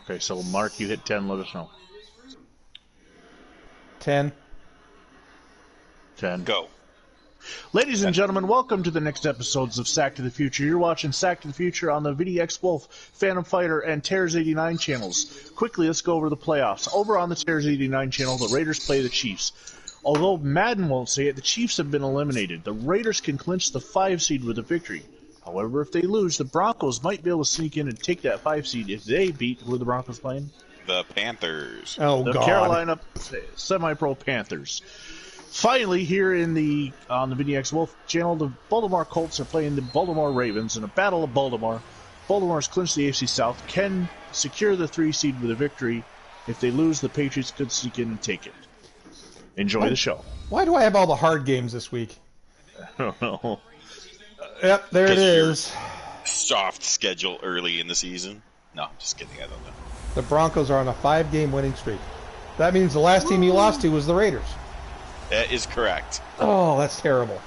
Okay, so Mark, you hit 10. Let us know. 10. 10. Go. Ladies and gentlemen, welcome to the next episodes of Sack to the Future. You're watching Sack to the Future on the VDX Wolf, Phantom Fighter, and Tears 89 channels. Quickly, let's go over the playoffs. Over on the Tears 89 channel, the Raiders play the Chiefs. Although Madden won't say it, the Chiefs have been eliminated. The Raiders can clinch the 5 seed with a victory. However, if they lose, the Broncos might be able to sneak in and take that 5 seed if they beat who are the Broncos playing? The Panthers. Oh, the God. Carolina Semi-Pro Panthers. Finally, here on the VDX Wolf channel, the Baltimore Colts are playing the Baltimore Ravens in a battle of Baltimore. Baltimore's clinched the AFC South, can secure the 3 seed with a victory. If they lose, the Patriots could sneak in and take it. Enjoy the show. Why do I have all the hard games this week? I don't know. Yep, there it is. Soft schedule early in the season. No, I'm just kidding. I don't know. The Broncos are on a 5-game winning streak. That means the last team you lost to was the Raiders. That is correct. Oh, that's terrible.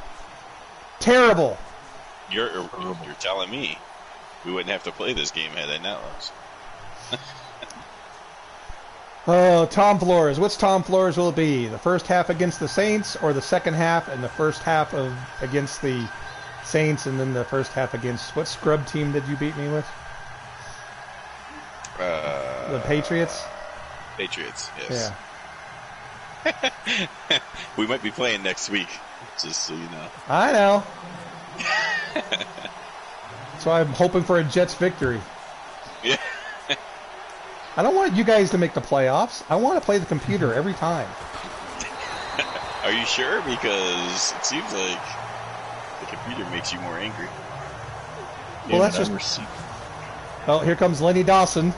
Terrible. You're telling me we wouldn't have to play this game had I not lost. Oh, Tom Flores. Which Tom Flores will it be? The first half against the Saints, or the second half and the first half against the Saints, and then the first half against what scrub team did you beat me with? The Patriots. Patriots. Yes. Yeah. We might be playing next week, just so you know. I know. So I'm hoping for a Jets victory. Yeah. I don't want you guys to make the playoffs. I want to play the computer every time. Are you sure? Because it seems like the computer makes you more angry. Well, that's just... Oh, here comes Lenny Dawson.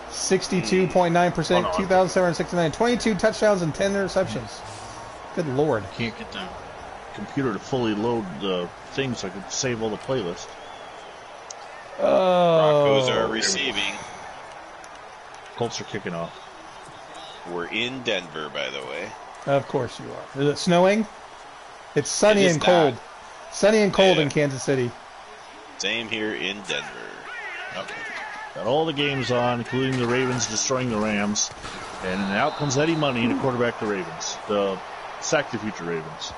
62.9%, 2,769, 22 touchdowns and 10 interceptions. Good Lord. Can't get the computer to fully load the thing so I can save all the playlists. Oh. Broncos are receiving. Colts are kicking off. We're in Denver, by the way. Of course you are. Is it snowing? It's sunny and cold. Sunny and cold in Kansas City. Same here in Denver. Okay. Got all the games on, including the Ravens destroying the Rams. And out comes Eddie Money to quarterback the Ravens. The Sack the Future Ravens.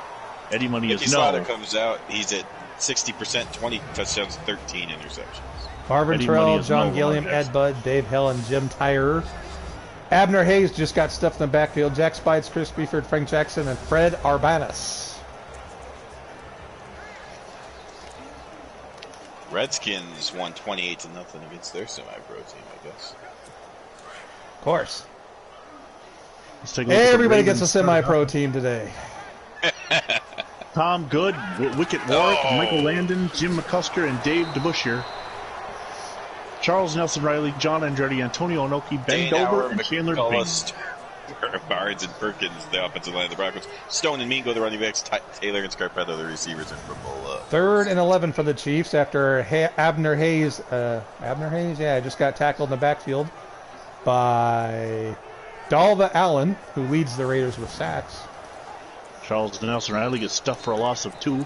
Eddie Money is Slaughter comes out. He's at 60%, 20 touchdowns, 13 interceptions. Marvin Terrell, John Gilliam, Ed Budd, Dave Hill, and Jim Tyrer. Abner Hayes just got stuffed in the backfield. Jack Spides, Chris Beeford, Frank Jackson, and Fred Arbanis. Redskins won 28-0 against their semi-pro team, I guess. Of course. Everybody gets a semi-pro team today. Tom Good, Wicket Warwick, Michael Landon, Jim McCusker, and Dave DeBushier. Charles Nelson Riley, John Andretti, Antonio Inoki, Ben Dover, and Chandler Bing. Barnes and Perkins, the offensive line of the Broncos. Stone and Mingo, the running backs. Taylor and Scarpetta, the receivers, and football. 3rd and 11 for the Chiefs after Abner Hayes. Just got tackled in the backfield by Dalva Allen, who leads the Raiders with sacks. Charles Nelson Riley gets stuffed for a loss of 2.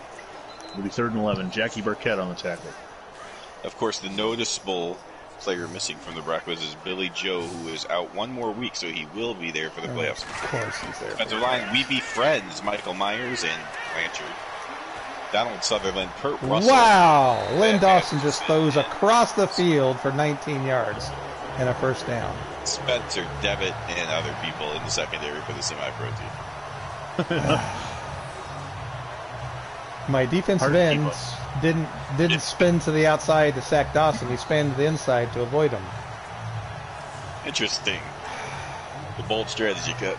It'll be 3rd and 11. Jackie Burkett on the tackle. Of course, the noticeable player missing from the Broncos is Billy Joe, who is out 1 more week, so he will be there for the playoffs. Of course he's there. Defensive line, We Be Friends, Michael Myers and Blanchard. Donald Sutherland, Kurt Russell. Wow! Lynn Dawson just throws across the field for 19 yards and a first down. Spencer Devitt and other people in the secondary for the semi-pro team. My defensive ends didn't spin to the outside to sack Dawson. He spun to the inside to avoid him. Interesting. The bold strategy cut.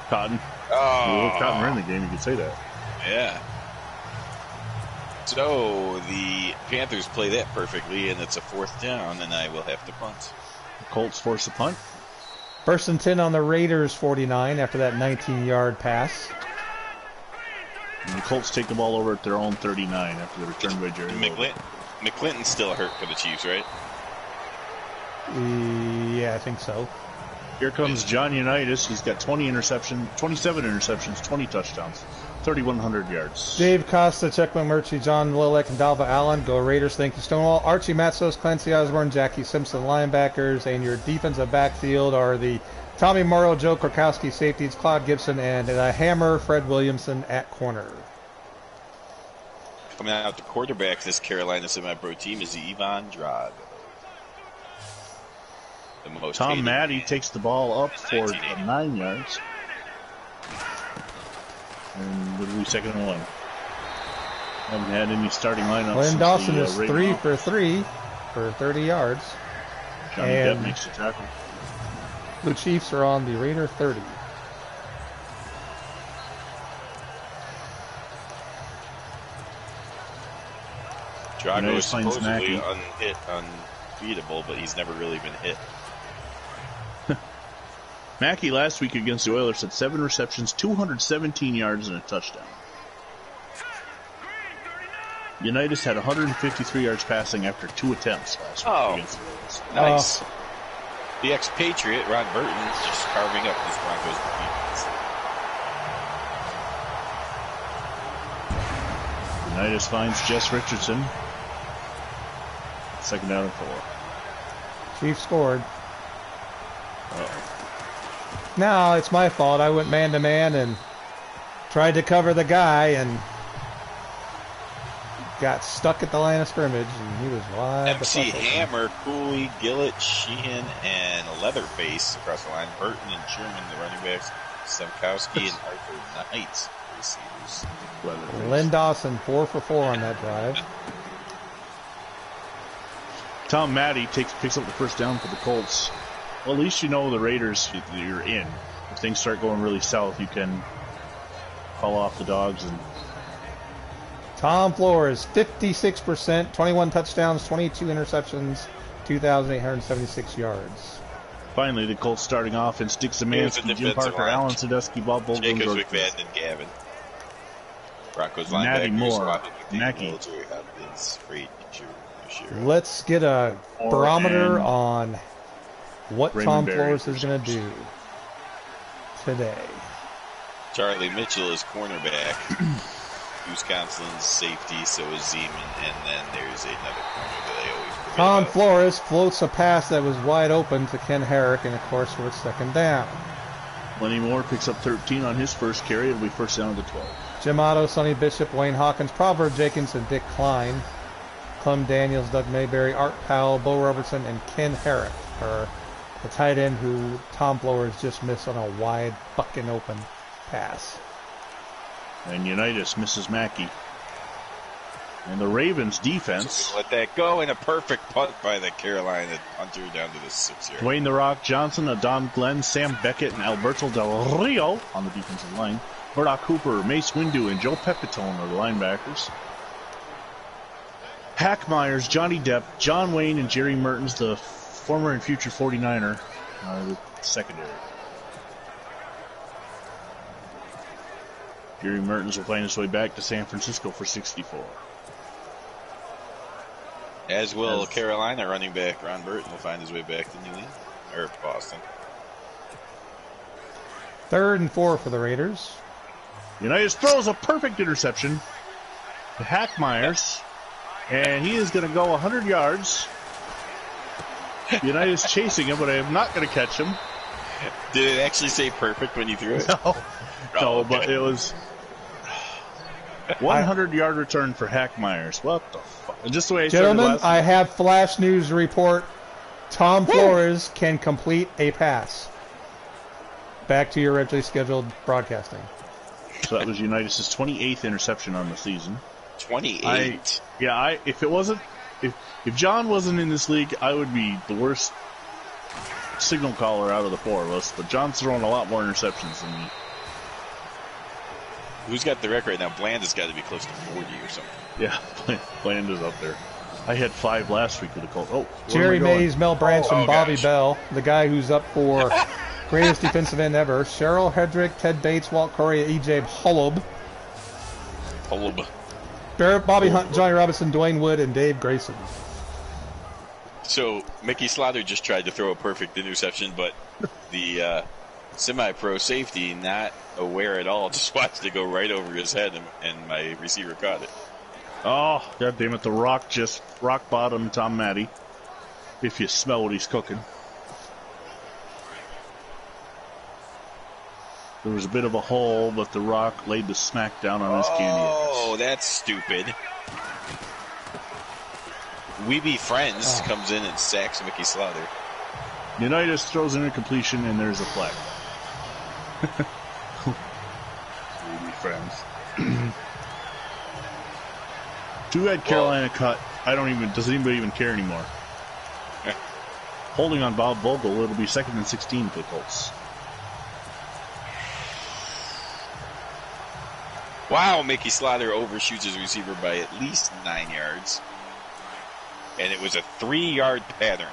Cotton. Oh. Cotton ran the game, you could say that. Yeah. So the Panthers play that perfectly, and it's a 4th down, and I will have to punt. The Colts force a punt. 1st and 10 on the Raiders 49 after that 19-yard pass. And the Colts take the ball over at their own 39 after the return by Jerry. McClinton's still hurt for the Chiefs, right? Yeah, I think so. Here comes John Unitas. He's got 27 interceptions, 20 touchdowns. 3,100 yards. Dave Costa, Chuck McMurtry, John Lilek, and Dalva Allen. Go Raiders. Thank you, Stonewall. Archie Matsos, Clancy Osborne, Jackie Simpson, linebackers. And your defensive backfield are the Tommy Morrow, Joe Krakowski, safeties, Claude Gibson, and a hammer, Fred Williamson at corner. Coming out the quarterback, this Carolina semi-pro team is Ivan Drago. The most Tom Maddie takes the ball up for 9 yards. And what are we, 2nd and 1? Haven't had any starting lineups. Lynn Dawson is 3 for 3 for 30 yards. Johnny Depp makes the tackle. The Chiefs are on the Raider 30. Drago is supposedly unbeatable, but he's never really been hit. Mackey last week against the Oilers had 7 receptions, 217 yards, and a touchdown. Unitas had 153 yards passing after 2 attempts last week against the Oilers. Nice. The expatriate, Ron Burton, is just carving up this Broncos defense. Unitas finds Jess Richardson. 2nd down and 4. Chiefs scored. Uh-oh. No, it's my fault. I went man-to-man and tried to cover the guy and got stuck at the line of scrimmage, and he was wide. MC Hammer, Cooley, Gillett, Sheehan, and Leatherface across the line. Burton and Sherman, the running backs. Stemkowski and Arthur Knight, receivers. Lynn Dawson, 4 for 4 on that drive. Tom Maddie picks up the first down for the Colts. Well, at least you know the Raiders you're in. If things start going really south, you can call off the dogs. And Tom Flores, 56%, 21 touchdowns, 22 interceptions, 2,876 yards. Finally, the Colts starting offense: Dick Zemansky, Jim Parker, Alan Sadusky, Bob Bolden, Jacobs, McFadden, and Gavin. Broncos linebackers, Moore, Mackey. Let's get a barometer on what Raymond Tom Berry Flores is going to do today. Charlie Mitchell is cornerback. Wisconsin's safety, so is Zeman, and then there's another corner that I always forget Tom about. Flores floats a pass that was wide open to Ken Herrick, and of course, we're 2nd down. Lenny Moore picks up 13 on his first carry. It'll be 1st down to 12. Jim Otto, Sonny Bishop, Wayne Hawkins, Proverb Jenkins, and Dick Klein. Clem Daniels, Doug Mayberry, Art Powell, Bo Robertson, and Ken Herrick are the tight end who Tom Flores just missed on a wide, fucking open pass. And Unitas misses Mackey. And the Ravens defense. Let that go, and a perfect punt by the Carolina punter down to the 6-yard. Dwayne The Rock Johnson, Adam Glenn, Sam Beckett, and Alberto Del Rio on the defensive line. Murdoch Cooper, Mace Windu, and Joe Pepitone are the linebackers. Hackmeyers, Johnny Depp, John Wayne, and Jerry Mertens, the former and future 49er, are the secondary. Jerry Mertens will find his way back to San Francisco for 64. As will Carolina running back Ron Burton will find his way back to New England, or Boston. 3rd and 4 for the Raiders. Unitas throws a perfect interception to Hackmeyers, and he is going to go 100 yards. Unitas chasing him, but I am not going to catch him. Did it actually say perfect when you threw it? No, okay. But it was 100-yard return for Hackmeyers. What the fuck? Just the way I Gentlemen, started I have flash news to report. Tom Flores can complete a pass. Back to your regularly scheduled broadcasting. So that was Unitas' 28th interception on the season. 28? If John wasn't in this league, I would be the worst signal caller out of the 4 of us. But John's thrown a lot more interceptions than me. Who's got the record right now? Bland has got to be close to 40 or something. Yeah, Bland is up there. I had 5 last week with the Colts. Jerry Mays, Mel Branch, and Bobby gosh. Bell, the guy who's up for greatest defensive end ever. Cheryl Hedrick, Ted Bates, Walt Corey, E.J. Holub. Barrett, Bobby Hunt, Johnny Robinson, Dwayne Wood, and Dave Grayson. So Mickey Slaughter just tried to throw a perfect interception, but the semi-pro safety, not aware at all, just watched it go right over his head, and my receiver caught it. Oh, God damn it. The Rock just rock bottom Tom Matty. If you smell what he's cooking. There was a bit of a hole, but the Rock laid the smack down on his candy ass. Oh, that's stupid. We Be Friends comes in and sacks Mickey Slaughter. Unitas throws an incompletion, and there's a flag. We Be Friends. Two-head Carolina cut. Does anybody even care anymore? Holding on Bob Vogel, it'll be 2nd and 16 for the Colts. Wow, Mickey Slaughter overshoots his receiver by at least 9 yards. And it was a 3-yard pattern.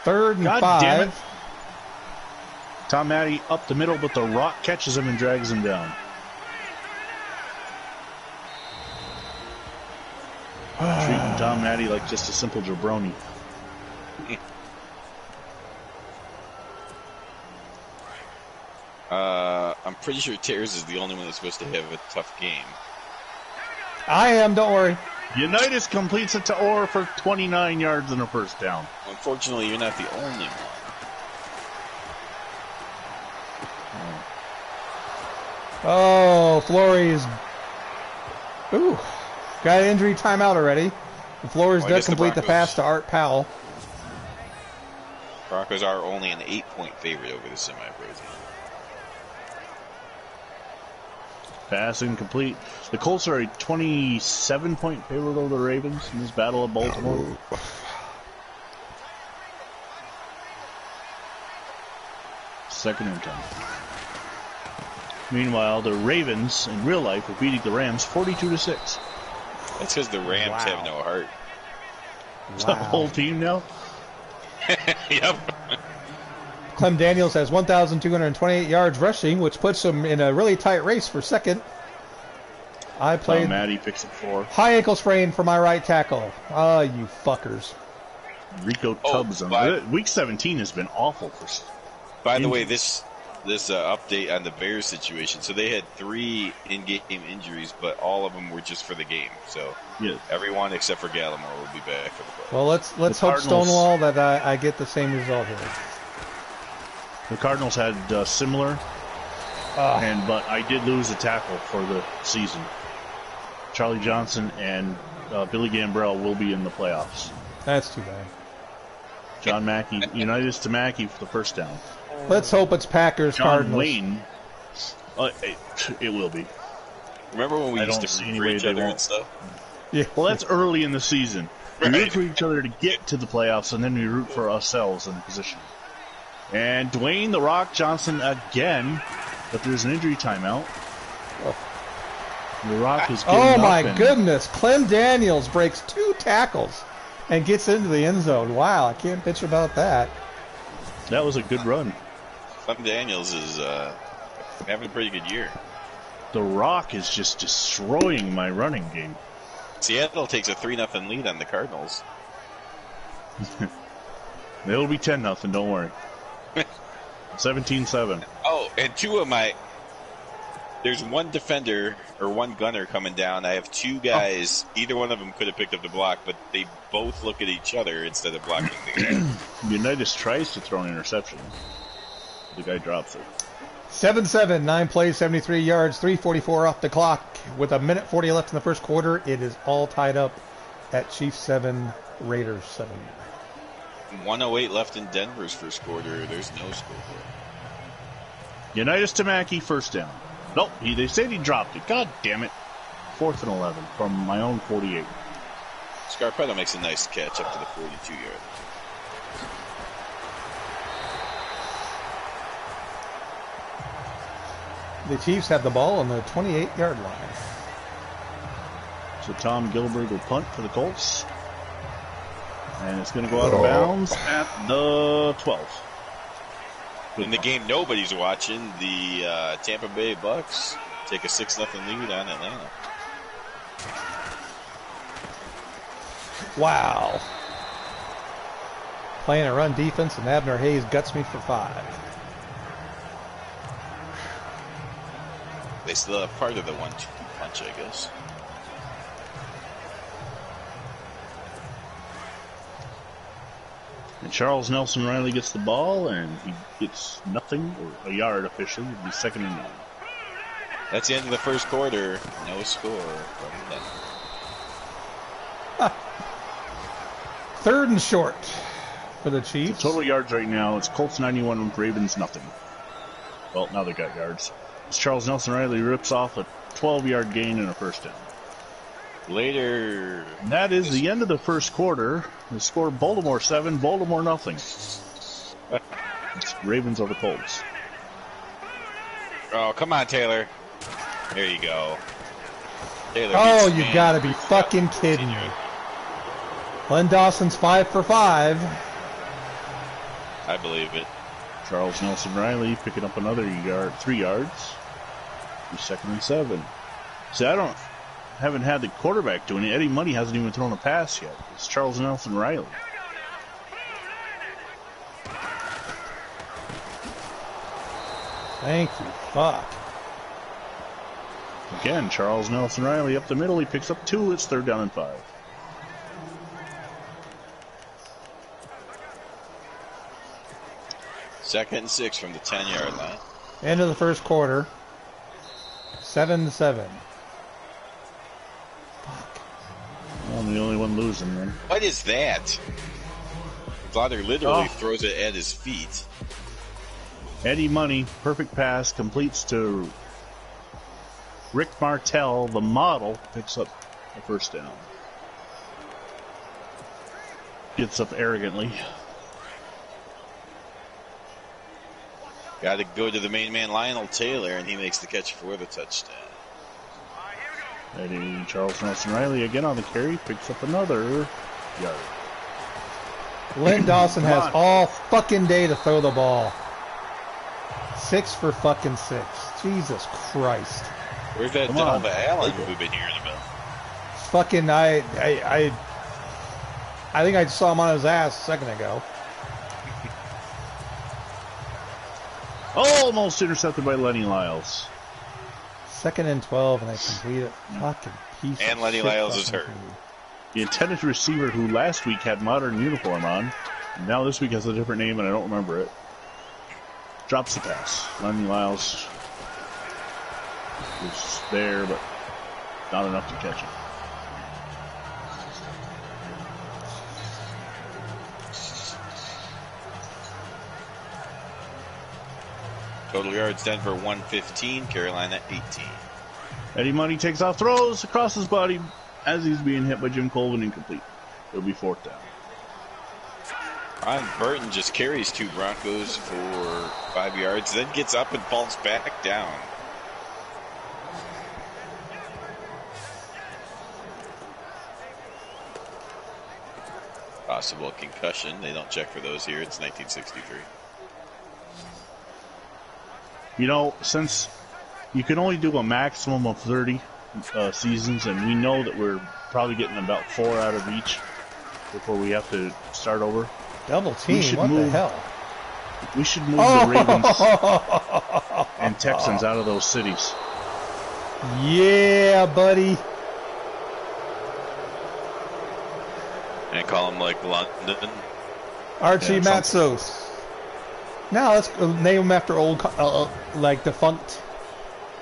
3rd and God 5. damn it. Tom Matty up the middle, but the Rock catches him and drags him down. Treating Tom Matty like just a simple jabroni. I'm pretty sure Tears is the only one that's supposed to have a tough game. I am, don't worry. Unitas completes it to Orr for 29 yards and a first down. Unfortunately, you're not the only one. Oh, Flores. Ooh. Got an injury timeout already. And Flores does complete the pass to Art Powell. Broncos are only an 8-point favorite over the semi-pro team. Pass incomplete. The Colts are a 27-point favorite over the Ravens in this Battle of Baltimore. Second and 10. Meanwhile, the Ravens in real life are beating the Rams 42-6. That's because the Rams have no heart. Wow. The whole team now? Yep. Clem Daniels has 1,228 yards rushing, which puts him in a really tight race for second. I played Matty picks up 4. High ankle sprain for my right tackle. Ah, you fuckers. Rico Tubbs. Week 17 has been awful for. By the way, this update on the Bears situation. So they had 3 in-game injuries, but all of them were just for the game. So everyone except for Gallimore will be back for the play. Well, let's hope Stonewall that I get the same result here. The Cardinals had similar, but I did lose a tackle for the season. Charlie Johnson and Billy Gambrell will be in the playoffs. That's too bad. John Mackey, Unitas to Mackey for the first down. Let's hope it's Packers John Cardinals. Wayne, it will be. Remember when we used to root for each other and stuff? Yeah. Well, that's early in the season. We Right. root for each other to get to the playoffs, and then we root for ourselves in the position. And Dwayne The Rock Johnson again, but there's an injury timeout. The Rock is getting Oh my up goodness! Clem Daniels breaks 2 tackles and gets into the end zone. Wow, I can't bitch about that. That was a good run. Clem Daniels is having a pretty good year. The Rock is just destroying my running game. Seattle takes a 3-0 lead on the Cardinals. It'll be 10-0, don't worry. 17-7. Oh, and there's one defender or one gunner coming down. I have 2 guys. Either one of them could have picked up the block, but they both look at each other instead of blocking the guy. Unitas tries to throw an interception. The guy drops it. 7-7, 9 plays, 73 yards, 3:44 off the clock. With a minute 40 left in the first quarter, it is all tied up at Chiefs 7, Raiders 7. 1:08 left in Denver's first quarter. There's no score for it. Unitas to Mackey, first down. Nope, they said he dropped it. God damn it. 4th and 11 from my own 48. Scarpetto makes a nice catch up to the 42-yard. The Chiefs have the ball on the 28-yard line. So Tom Gilbert will punt for the Colts. And it's going to go out of bounds at the 12. In the game nobody's watching, the Tampa Bay Bucks take a 6-0 lead on Atlanta. Wow. Playing a run defense, and Abner Hayes guts me for 5. They still have part of the 1-2 punch, I guess. And Charles Nelson Riley gets the ball, and he gets nothing, or a yard officially. It'll be 2nd and 9. That's the end of the first quarter. No score. 3rd and short for the Chiefs. The total yards right now, it's Colts 91, Ravens nothing. Well, now they got yards. It's Charles Nelson Riley rips off a 12-yard gain and a first down. Later. And that is the end of the first quarter. The score: Baltimore 7, Baltimore nothing. It's Ravens over Colts. Oh, come on, Taylor. There you go. Taylor Oh, you gotta be fucking kidding me. Len Dawson's 5 for 5. I believe it. Charles Nelson Riley picking up another 3 yards. 2nd and 7. See, haven't had the quarterback doing it. Eddie Money hasn't even thrown a pass yet. It's Charles Nelson Riley. Thank you. Fuck. Again, Charles Nelson Riley up the middle. He picks up 2. It's 3rd down and 5. Second and 6 from the 10-yard line. End of the first quarter. 7-7. Well, I'm the only one losing then. What is that? Father literally throws it at his feet. Eddie Money, perfect pass, completes to Rick Martell, the model, picks up the first down. Gets up arrogantly. Got to go to the main man, Lionel Taylor, and he makes the catch for the touchdown. Eddie Charles Nelson Riley again on the carry, picks up another yard. Len Dawson has all fucking day to throw the ball. 6 for fucking 6. Jesus Christ. Where's that Delva Allen we've been hearing about? Fucking, I think I saw him on his ass a second ago. Almost intercepted by Lenny Lyles. 2nd and 12, and I complete it. Fucking piece And of Lenny shit Lyles is fucking hurt. dude. The intended receiver who last week had modern uniform on, now this week has a different name and I don't remember it, drops the pass. Lenny Lyles was there, but not enough to catch it. Total yards Denver 115, Carolina 18. Eddie Money takes off, throws across his body as he's being hit by Jim Colvin, incomplete. It'll be 4th down. Ron Burton just carries 2 Broncos for 5 yards, then gets up and falls back down. Possible concussion. They don't check for those here. It's 1963. You know, since you can only do a maximum of 30 seasons, and we know that we're probably getting about 4 out of each before we have to start over. Double team, what the hell? We should move the Ravens and Texans out of those cities. Yeah, buddy. And call them like London. Archie Matsos. Now let's name them after old, like defunct.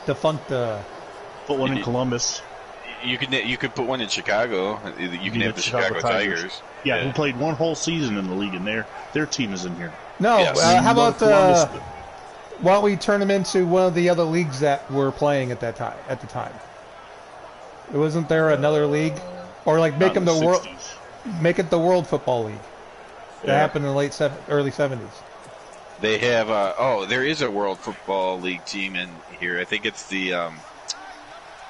Put one in Columbus. You could put one in Chicago. You can have the Chicago Tigers. Yeah, who played one whole season in the league, and their team is in here. No, Yes. how about why don't we turn them into one of the other leagues that were playing at that time? At the time, wasn't there another league, or like make them the world, make it the World Football League? That happened in the early 70s. They have there is a World Football League team in here. I think it's the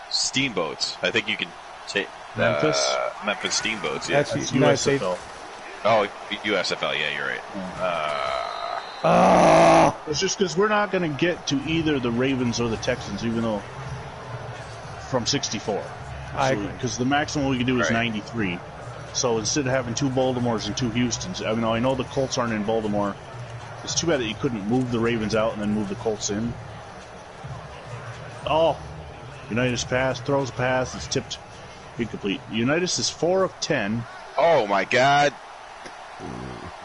Steamboats. I think you can take Memphis Steamboats. Yeah. That's United States. Oh, USFL. Yeah, you're right. It's just because we're not going to get to either the Ravens or the Texans, even though from 64. Because the maximum we can do is 93. So instead of having 2 Baltimores and 2 Houstons, I know the Colts aren't in Baltimore. It's too bad that you couldn't move the Ravens out and then move the Colts in. Oh, Unitas pass, throws a pass, it's tipped incomplete. Unitas is 4 of 10. Oh my God!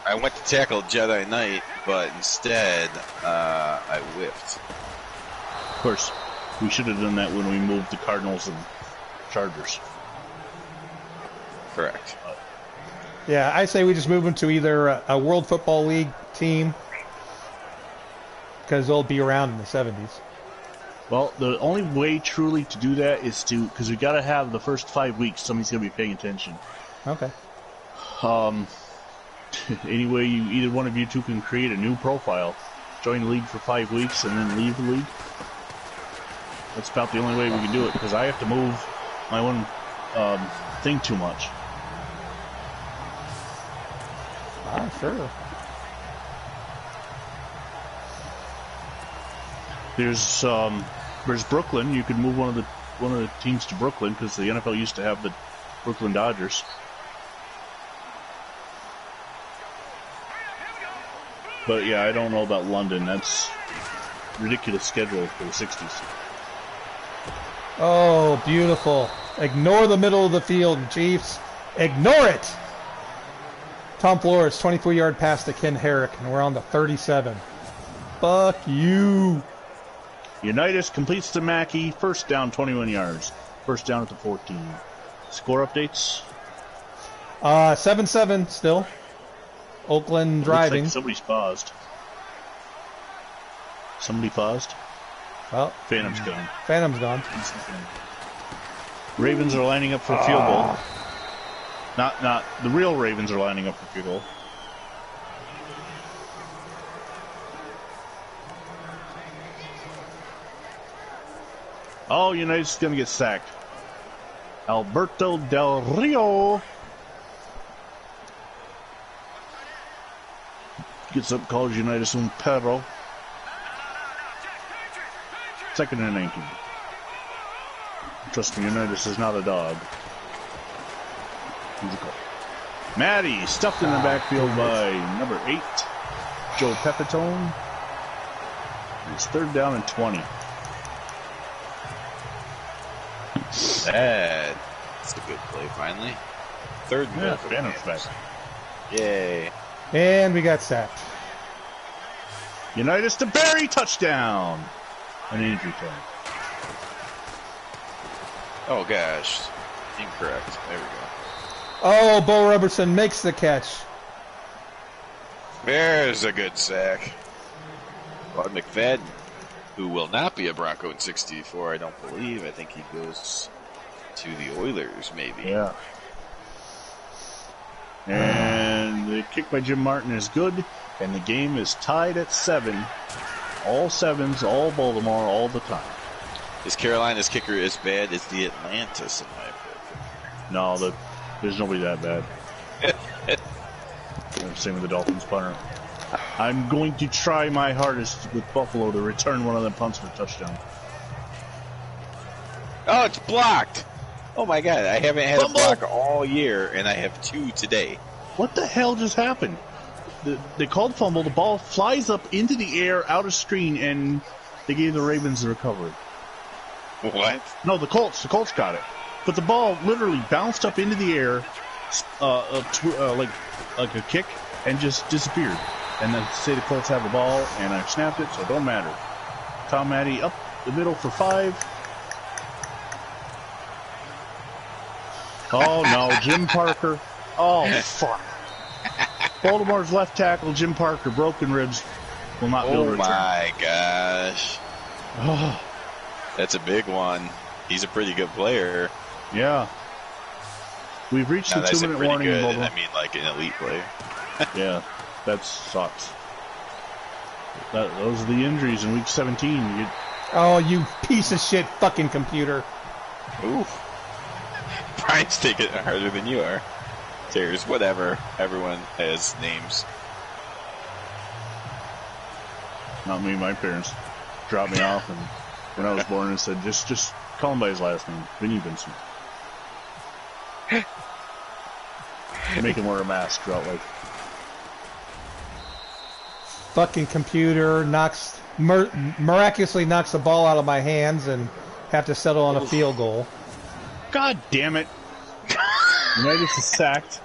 I went to tackle Jedi Knight, but instead I whiffed. Of course, we should have done that when we moved the Cardinals and Chargers. Correct. Yeah, I say we just move them to either a World Football League team, because they'll be around in the 70s. Well, the only way truly to do that is because we got to have the first 5 weeks. Somebody's going to be paying attention. Okay. Anyway, either one of you two can create a new profile, join the league for 5 weeks, and then leave the league. That's about the only way we can do it, because I have to move my one thing too much. Ah, sure. There's Brooklyn. You could move one of the teams to Brooklyn, because the NFL used to have the Brooklyn Dodgers. But yeah, I don't know about London. That's ridiculous schedule for the 60s. Oh, beautiful. Ignore the middle of the field, Chiefs. Ignore it! Tom Flores, 24-yard pass to Ken Herrick, and we're on the 37. Fuck you. Unitas completes to Mackey. First down, 21 yards. First down at the 14. Score updates? 7-7 still. Oakland driving. Looks like somebody's paused. Somebody paused? Well, Phantom's gone. Phantom's gone. Ravens are lining up for a field goal. Not the real Ravens are lining up for field goal. Oh, United's going to get sacked. Alberto Del Rio gets up, calls Unitas un perro. Second and 19. Trust me, Unitas is not a dog. He's a call. Matty stuffed in the backfield by number 8, Joe Pepitone. It's third down and 20. That's a good play, finally. Third and Yeah, Phantom's back. Yay. And we got sacked. Unitas to Barry, touchdown. An injury time. Oh gosh. Incorrect. There we go. Oh, Bo Robertson makes the catch. There's a good sack. Bud McFadden, who will not be a Bronco in 64, I don't believe. I think he goes to the Oilers, maybe. Yeah. And the kick by Jim Martin is good, and the game is tied at 7. All sevens, all Baltimore, all the time. Is Carolina's kicker as bad as the Atlantis, in my opinion? No, there's nobody that bad. Same with the Dolphins punter. I'm going to try my hardest with Buffalo to return one of them punts for a touchdown. Oh, it's blocked! Oh my god, I haven't had Fumble. a block all year, and I have 2 today. What the hell just happened? They called fumble, the ball flies up into the air, out of screen, and they gave the Ravens the recovery. What? No, the Colts got it. But the ball literally bounced up into the air, like a kick, and just disappeared. And then say the Colts have the ball, and I snapped it, so it don't matter. Tom Matty up the middle for 5. Oh no, Jim Parker. Oh fuck. Baltimore's left tackle, Jim Parker, broken ribs, will not be able to return. Oh my gosh. Oh, That's a big one. He's a pretty good player. yeah. We've reached Now, the that's a 2-minute pretty warning in good, Baltimore. I mean, like an elite player. Yeah, that sucks. Those are the injuries in week 17. Oh, you piece of shit fucking computer. Oof. Brian's taking it harder than you are. Tears, whatever. Everyone has names. Not me, my parents dropped me off and when I was born and said, just call him by his last name, Vinny Vincent. Make him wear a mask throughout life. Fucking computer miraculously knocks the ball out of my hands and have to settle on a field goal. God damn it. Unitas is sacked.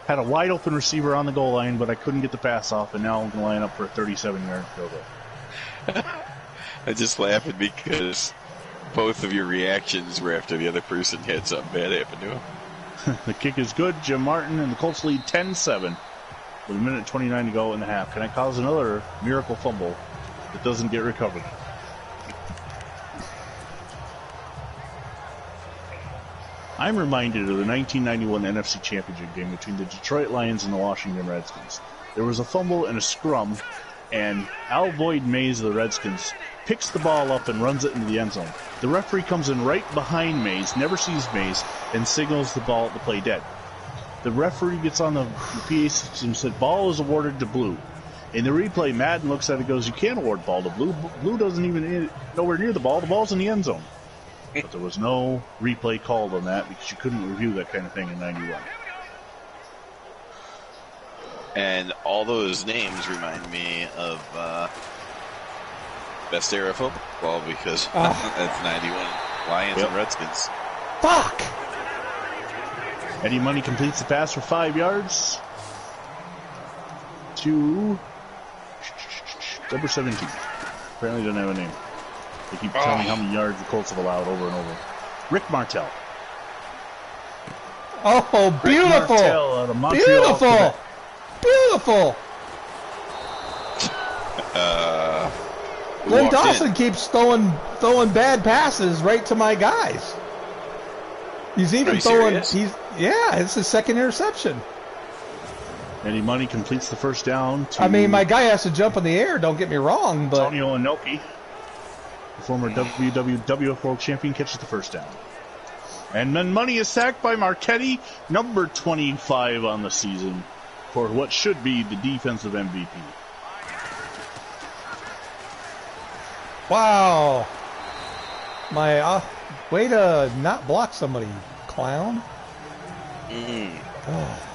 Had a wide open receiver on the goal line, but I couldn't get the pass off, and now I'm going to line up for a 37-yard field goal. I just laughing because both of your reactions were after the other person had something bad happen to him. The kick is good. Jim Martin and the Colts lead 10-7 with 1:29 to go in the half. Can I cause another miracle fumble that doesn't get recovered? I'm reminded of the 1991 NFC Championship game between the Detroit Lions and the Washington Redskins. There was a fumble and a scrum, and Al Boyd Mays of the Redskins picks the ball up and runs it into the end zone. The referee comes in right behind Mays, never sees Mays, and signals the ball to play dead. The referee gets on the PA system and said, ball is awarded to blue. In the replay, Madden looks at it and goes, you can't award ball to blue. Blue doesn't even nowhere near the ball. The ball's in the end zone. But there was no replay called on that because you couldn't review that kind of thing in 91. And all those names remind me of best era of football because that's 91 Lions and Redskins. Fuck! Eddie Money completes the pass for 5 yards to number 17. Apparently doesn't have a name. They keep telling me how many yards the Colts have allowed over and over. Rick Martell. Oh, beautiful! Rick Martell out of Montreal, beautiful! Quebec. Beautiful! Glenn Dawson keeps throwing bad passes right to my guys. He's even throwing. It's his second interception. Eddie Money completes the first down. I mean, my guy has to jump in the air. Don't get me wrong, but Antonio Inoki, the former WWF World Champion, catches the first down. And then Money is sacked by Marchetti, number 25 on the season, for what should be the defensive MVP. Wow. My way to not block somebody, clown. Oh.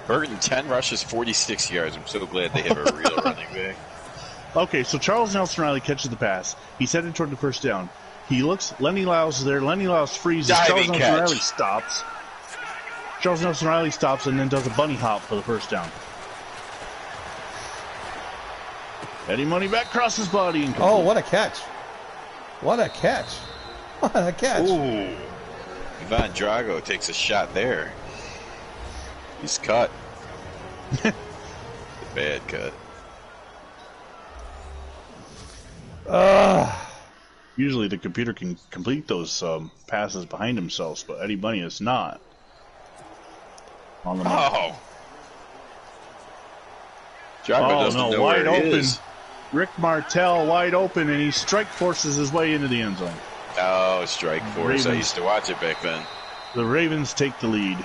Burton, 10 rushes, 46 yards. I'm so glad they have a real running back. Okay, so Charles Nelson Riley catches the pass. He's headed toward the first down. He looks. Lenny Lyles is there. Lenny Lyles freezes. Diving Charles catch. Nelson Riley stops. Charles Nelson Riley stops and then does a bunny hop for the first down. Eddie Money back across his body. And oh, what a catch. What a catch. What a catch. Ooh. Ivan Drago takes a shot there. He's cut. Bad cut. Usually the computer can complete those passes behind themselves, but Eddie Money is not. On the mark. Oh. Drago doesn't know wide where open. it is. Rick Martell wide open, and he strike forces his way into the end zone. Oh, strike force. Ravens. I used to watch it back then. The Ravens take the lead.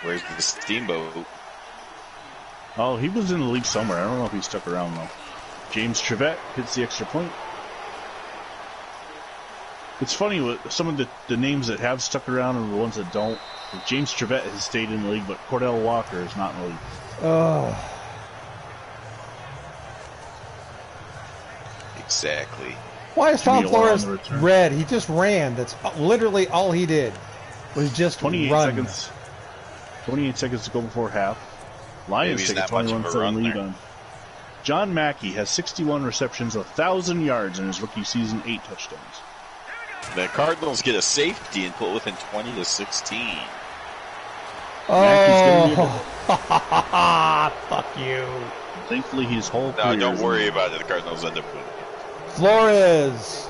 Where's the steamboat? Oh, he was in the league somewhere. I don't know if he stuck around, though. James Trevette hits the extra point. It's funny with some of the names that have stuck around and the ones that don't. James Trevette has stayed in the league, but Cordell Walker is not in the league. Oh. Exactly. Why is Tom Jimmy Orr on Flores the return. red? He just ran. That's literally all he did. Was just 28 run. seconds. 28 seconds to go before half. Lions Maybe take a he's not much of a 21-7 run lead there. on. John Mackey has 61 receptions, 1,000 yards in his rookie season, 8 touchdowns. The Cardinals get a safety and pull it within 20-16. Oh, fuck you. Thankfully, his whole No, career don't is worry in- about it. The Cardinals end up winning. Flores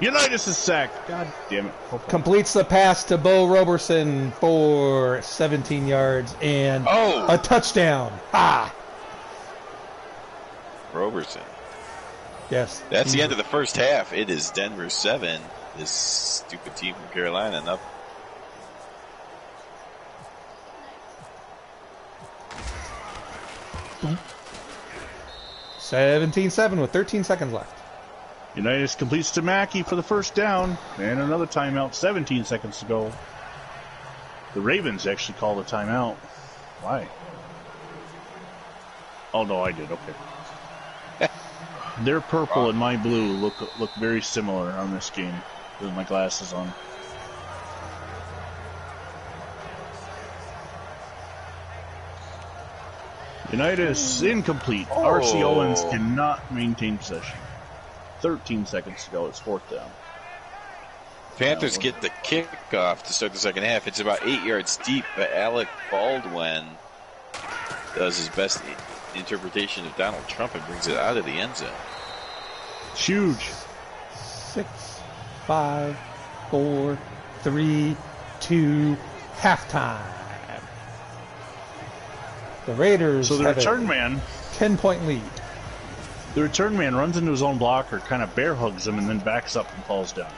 Unitas is sacked. God damn it. completes the pass to Bo Roberson for 17 yards and a touchdown. Ah, Roberson. yes. That's the end of the first half. It is Denver 7. This stupid team from Carolina. Nothing. Boom. 17-7 with 13 seconds left. Unitas completes to Mackey for the first down. And another timeout, 17 seconds to go. The Ravens actually called a timeout. Why? Oh no, I did. Okay. Their purple and my blue look very similar on this game with my glasses on. United is incomplete. R.C. Owens cannot maintain possession. 13 seconds to go. It's fourth down. Panthers get the kickoff to start the second half. It's about 8 yards deep, but Alec Baldwin does his best interpretation of Donald Trump and brings it out of the end zone. It's huge. 6, 5, 4, 3, 2, halftime. The Raiders So the have return a man, 10-point lead. the return man runs into his own blocker, kind of bear hugs him, and then backs up and falls down.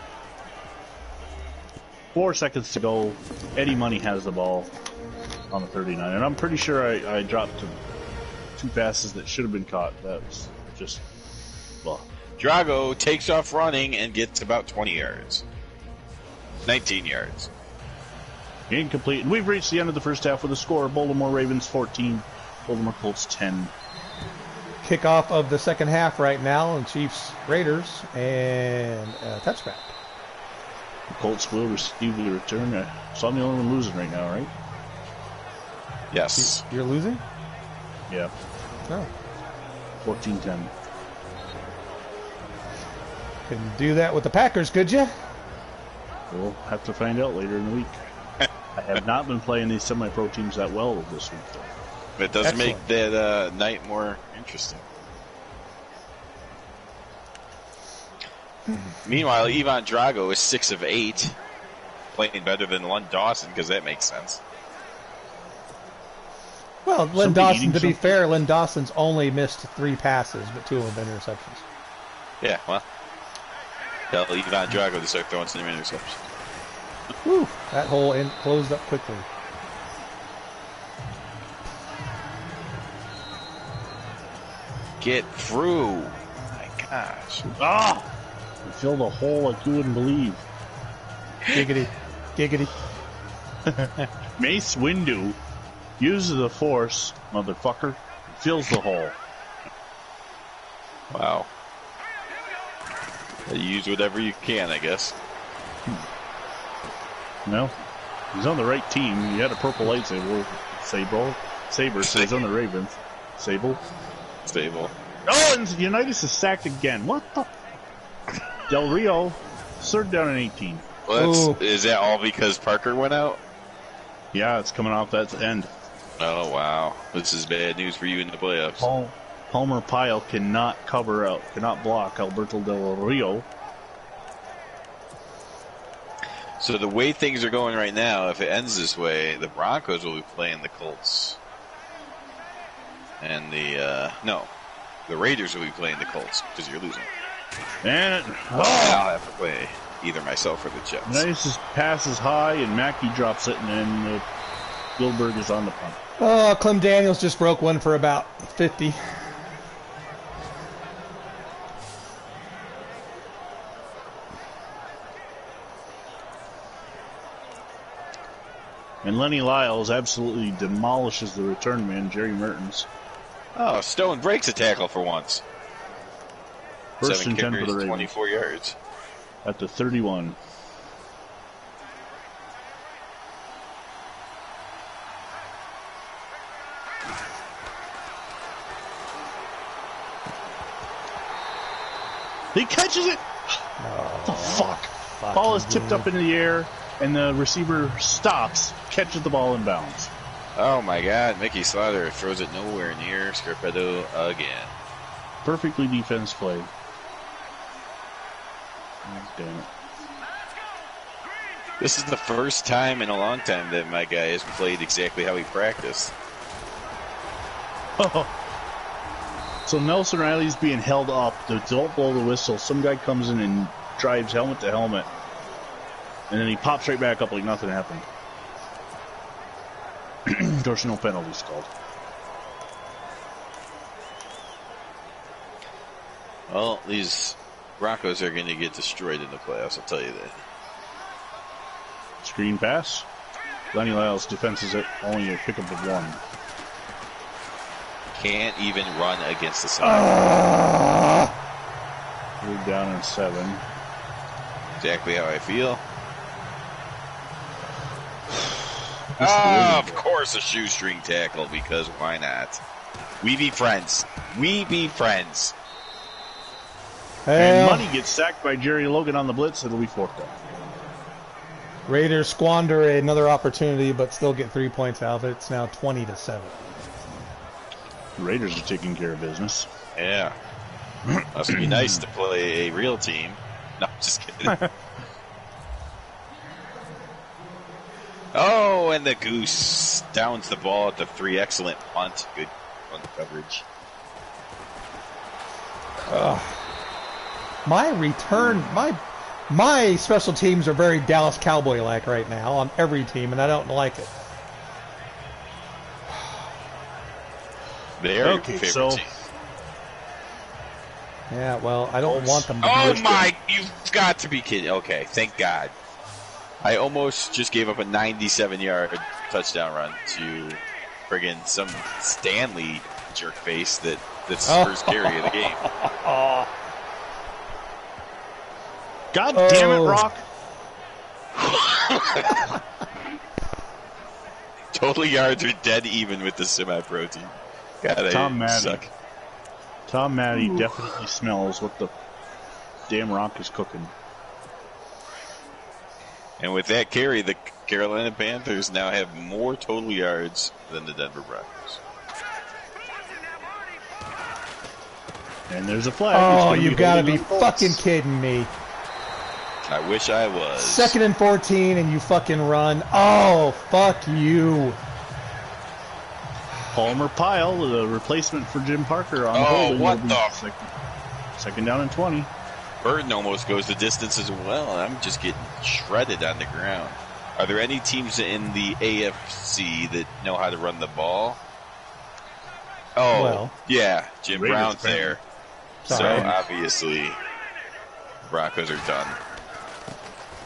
4 seconds to go. Eddie Money has the ball on the 39, and I'm pretty sure I dropped 2 passes that should have been caught. That was just, well. Drago takes off running and gets about 20 yards. 19 yards. Incomplete. And we've reached the end of the first half with a score. Baltimore Ravens 14, Baltimore Colts 10. Kickoff of the second half right now, and Chiefs Raiders, and a touchback. The Colts will receive the return. So I'm the only one losing right now, right? Yes. You're losing? Yeah. No. 14-10. Couldn't do that with the Packers, could you? We'll have to find out later in the week. I have not been playing these semi-pro teams that well this week, though. But it does Excellent. make that night more interesting. Meanwhile, Ivan Drago is 6 of 8, playing better than Lund Dawson, because that makes sense. Well, Len Somebody Dawson, eating to be something? fair, Len Dawson's only missed 3 passes, but 2 have been interceptions. Yeah, well, tell Ivan Drago to start throwing some interceptions. Whew, that hole closed up quickly. Get through. My gosh. Ah! You filled a hole like you wouldn't believe. Giggity. Giggity. Mace Windu uses the force, motherfucker. Fills the hole. Wow. You use whatever you can, I guess. No, he's on the right team. He had a purple lightsaber. Saber. So he's on the Ravens. Sable. Stable. Oh, and Unitas is sacked again. What the? Del Rio, 3rd down and 18. Well, is that all because Parker went out? Yeah, it's coming off that end. Oh, wow. This is bad news for you in the playoffs. Palmer Pyle cannot block Alberto Del Rio. So the way things are going right now, if it ends this way, the Broncos will be playing the Colts. And the Raiders will be playing the Colts because you're losing. And I'll have to play either myself or the Jets. Nice pass is high, and Mackey drops it, and then Gilbert is on the punt. Oh, Clem Daniels just broke one for about 50. And Lenny Lyles absolutely demolishes the return man, Jerry Mertens. Oh, Stone breaks a tackle for once. 1st 7 and 10 for carries, the Ravens. 24 yards. At the 31. He catches it! What the fuck? Ball is tipped up into the air, and the receiver stops, catches the ball in bounds. Oh my God, Mickey Slaughter throws it nowhere near Scarpetto again. Perfectly defense play. Oh, damn it. This is the first time in a long time that my guy has played exactly how he practiced. So Nelson Riley's being held up. Don't blow the whistle. Some guy comes in and drives helmet to helmet. And then he pops right back up like nothing happened. Of course, no penalties called. Well, these Broncos are going to get destroyed in the playoffs, I'll tell you that. Screen pass. Lenny Lyles defenses it. Only a pickup of 1. can't even run against the side. We're down in 7. Exactly how I feel. Of course a shoestring tackle, because why not? We be friends. We be friends. And Money gets sacked by Jerry Logan on the blitz. It'll be 4th down. Raiders squander another opportunity, but still get 3 points out of it. It's now 20-7. The Raiders are taking care of business. Yeah. Must be nice to play a real team. No, just kidding. Oh, and the Goose downs the ball at the 3. Excellent punt. Good punt coverage. My special teams are very Dallas Cowboy-like right now on every team, and I don't like it. They are your favorite team. Yeah, well, I don't want them to Oh my, you've got to be kidding. Okay, thank God. I almost just gave up a 97-yard touchdown run to friggin' some Stanley jerkface that's his first carry of the game. God damn it, Rock. Total yards are dead even with the semi-pro team. God, Tom Maddie. Suck. Tom Maddie definitely smells what the damn Rock is cooking. And with that carry, the Carolina Panthers now have more total yards than the Denver Broncos. And there's a flag. Oh, you gotta be fucking kidding me. I wish I was. 2nd and 14 and you fucking run. Oh, fuck you. Palmer Pyle, the replacement for Jim Parker on holding. What the? Second down and 20. Burton almost goes the distance as well. I'm just getting shredded on the ground. Are there any teams in the AFC that know how to run the ball? Oh, well, yeah, Jim Raiders Brown's there. Sorry. So obviously, Broncos are done.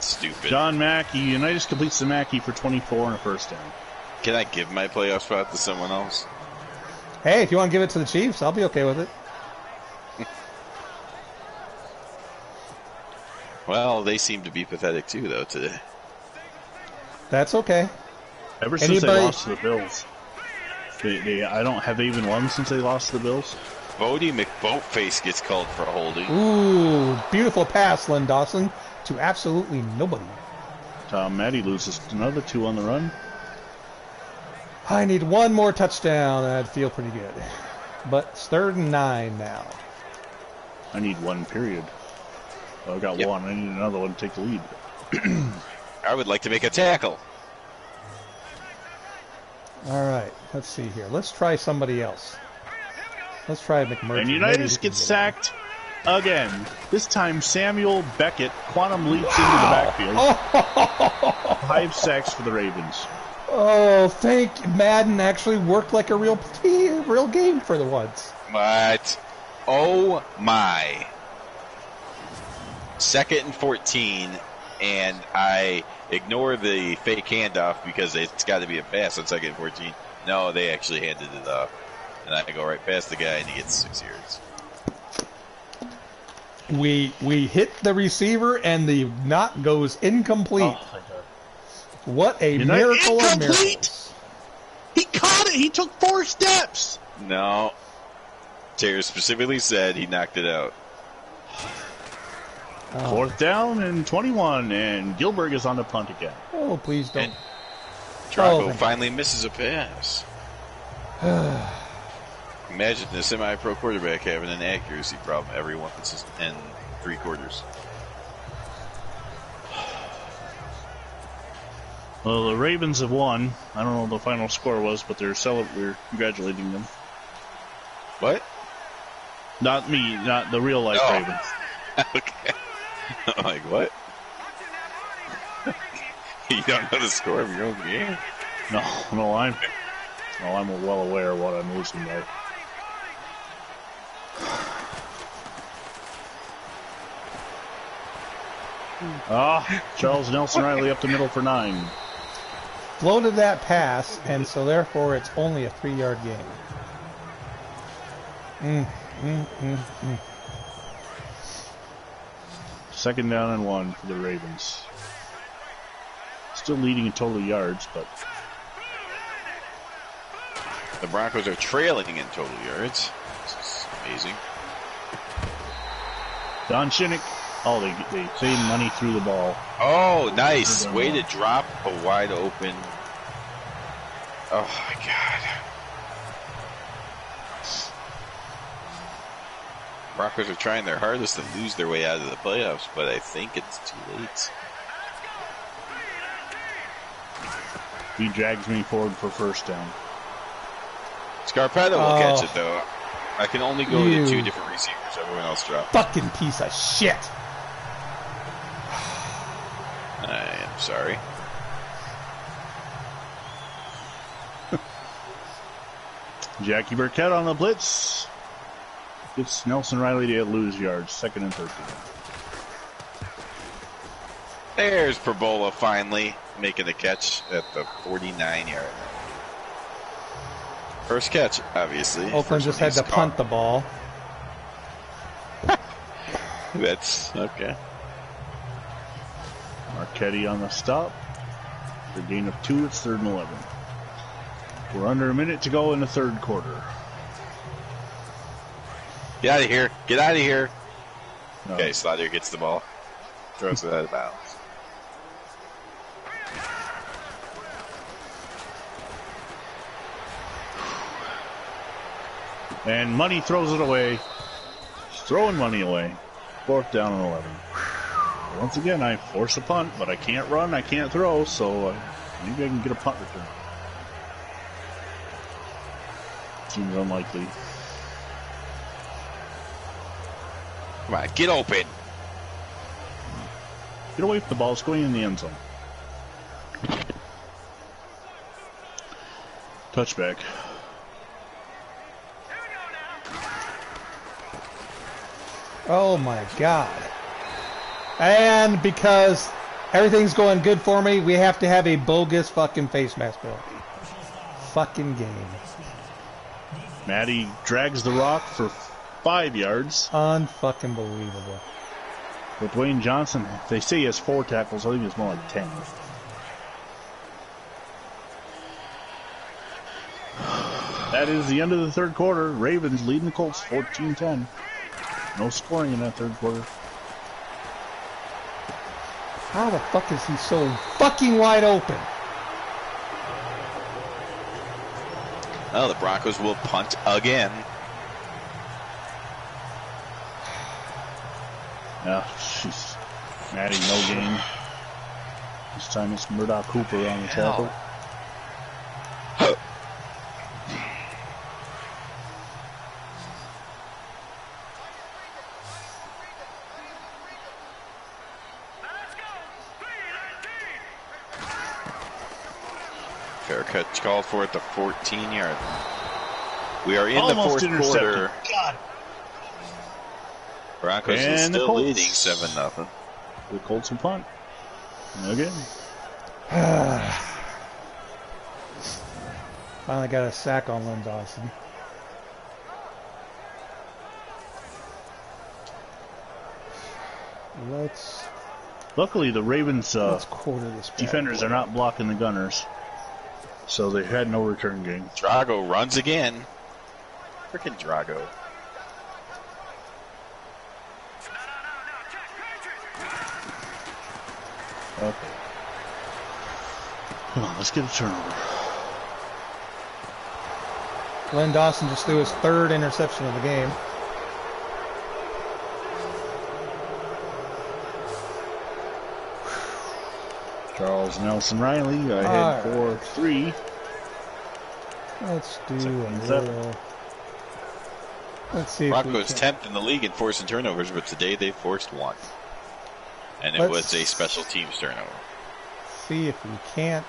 Stupid. John Mackey, Unitas completes the Mackey for 24 and a first down. Can I give my playoff spot to someone else? Hey, if you want to give it to the Chiefs, I'll be okay with it. Well, they seem to be pathetic too, though, today. That's okay. Ever since they lost to the Bills. Have they even won since they lost to the Bills? Bodie McBoatface gets called for a holding. Ooh, beautiful pass, Len Dawson, to absolutely nobody. Tom Maddie loses another 2 on the run. I need one more touchdown, and I'd feel pretty good. But it's 3rd and 9 now. I need 1 period. Well, I got 1. I need another one to take the lead. I would like to make a tackle. All right, let's see here. Let's try somebody else. Let's try McMurtry. And Unitas gets sacked again. This time Samuel Beckett quantum leaps into the backfield. 5 sacks for the Ravens. Oh, Madden actually worked like a real game for the once. What? Oh my. 2nd and 14, and I ignore the fake handoff because it's got to be a pass on 2nd and 14. No, they actually handed it off. And I go right past the guy, and he gets 6 yards. We hit the receiver, and the knot goes incomplete. Oh, what a miracle of miracles. He caught it. He took 4 steps. No. Terry specifically said he knocked it out. 4th down and 21, and Gilbert is on the punt again. Oh, please don't. And Drago finally misses a pass. Imagine the semi-pro quarterback having an accuracy problem every once in 3 quarters. Well, the Ravens have won. I don't know what the final score was, but we're congratulating them. What? Not me, not the real life Ravens. Okay. I'm like, what? You don't know the score of your own game? No, I'm well aware of what I'm losing by. Charles Nelson Riley up the middle for 9. Floated that pass, and so therefore it's only a 3-yard gain. Second down and 1 for the Ravens. Still leading in total yards, but the Broncos are trailing in total yards. This is amazing. Don Shinnick. Oh, they saved money through the ball. Oh, nice. Way to drop a wide open. Oh, my God. Broncos are trying their hardest to lose their way out of the playoffs, but I think it's too late. He drags me forward for first down. Scarpetta will catch it, though. I can only go to 2 different receivers. Everyone else dropped. Fucking piece of shit. I am sorry. Jackie Burkett on the blitz. Gets Nelson Riley to lose yards. 2nd and 13. There's Perbola finally making a catch at the 49-yard. First catch, obviously. Oakland just had to punt the ball. That's okay. Marchetti on the stop. For a gain of 2, it's 3rd and 11. We're under a minute to go in the 3rd quarter. Get out of here. Get out of here. No. Okay, Slaughter gets the ball. Throws it out of bounds. And Money throws it away. He's throwing Money away. 4th down and 11. Once again, I force a punt, but I can't run, I can't throw, so maybe I can get a punt return. Seems unlikely. Come on, get open. Get away from the ball. It's going in the end zone. Touchback. Oh my God. And because everything's going good for me, we have to have a bogus fucking face mask bill. Fucking game. Matty drags the rock for 5 yards. Unfucking believable. But Dwayne Johnson, they say he has 4 tackles. I think it's more like 10. That is the end of the 3rd quarter. Ravens leading the Colts 14-10. No scoring in that 3rd quarter. How the fuck is he so fucking wide open? Well, the Broncos will punt again. Yeah, jeez. Matty, no gain. This time it's Murdoch Cooper on the tackle. Fair catch called for at the 14-yard. We are in Almost the 4th quarter. God. Broncos is still leading 7-0. The Colts will punt. Again. Finally got a sack on Lynn Dawson. Luckily, the Ravens let's quarter this defenders are not blocking the Gunners, so they had no return game. Drago runs again. Freaking Drago. Okay. Come on, let's get a turnover. Lynn Dawson just threw his 3rd interception of the game. Charles Nelson Riley ahead for 3. Let's do Second a little. Let's see. Broncos 10th in the league in forcing turnovers, but today they forced 1. And it was a special teams turnover. See if we can't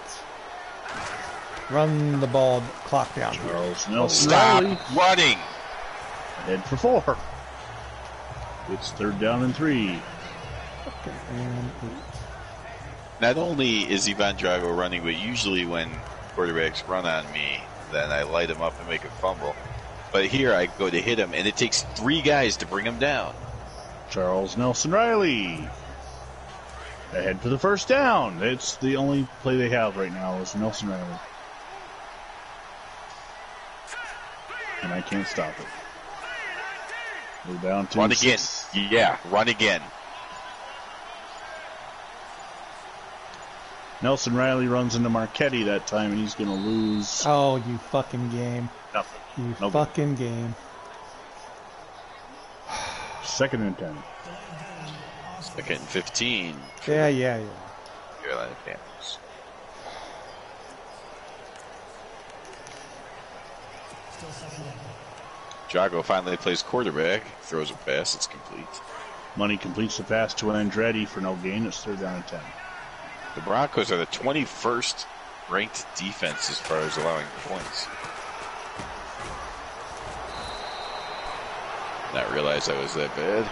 run the ball clock down. Charles Nelson Stop Riley running. ahead for 4. It's 3rd down and 3. Not only is Ivan Drago running, but usually when quarterbacks run on me, then I light him up and make him fumble. But here I go to hit him, and it takes 3 guys to bring him down. Charles Nelson Riley ahead for the first down. It's the only play they have right now is Nelson Riley. And I can't stop it. We're down to run again. Yeah, run again. Nelson Riley runs into Marchetti that time, and he's going to lose. Oh, you fucking game. Nothing. You fucking game. 2nd and 10. 2nd and 15. Yeah. Carolina Panthers. Jago finally plays quarterback, throws a pass, it's complete. Money completes the pass to Andretti for no gain. It's 3rd down and 10. The Broncos are the 21st ranked defense as far as allowing points. Not realize I was that bad.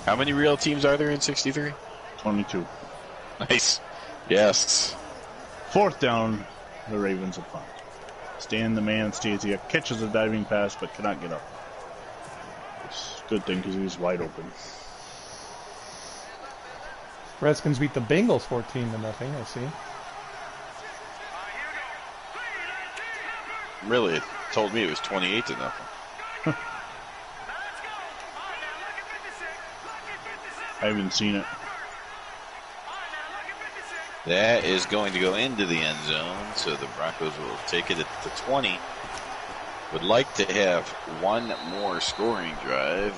How many real teams are there in 63? 22. Nice. Yes. 4th down, the Ravens a punt. Stan the man stays. He catches a diving pass but cannot get up. It's a good thing because he was wide open. Redskins beat the Bengals 14-0, I see. Really, it told me it was 28-0. I haven't seen it. That is going to go into the end zone, so the Broncos will take it at the 20. Would like to have one more scoring drive.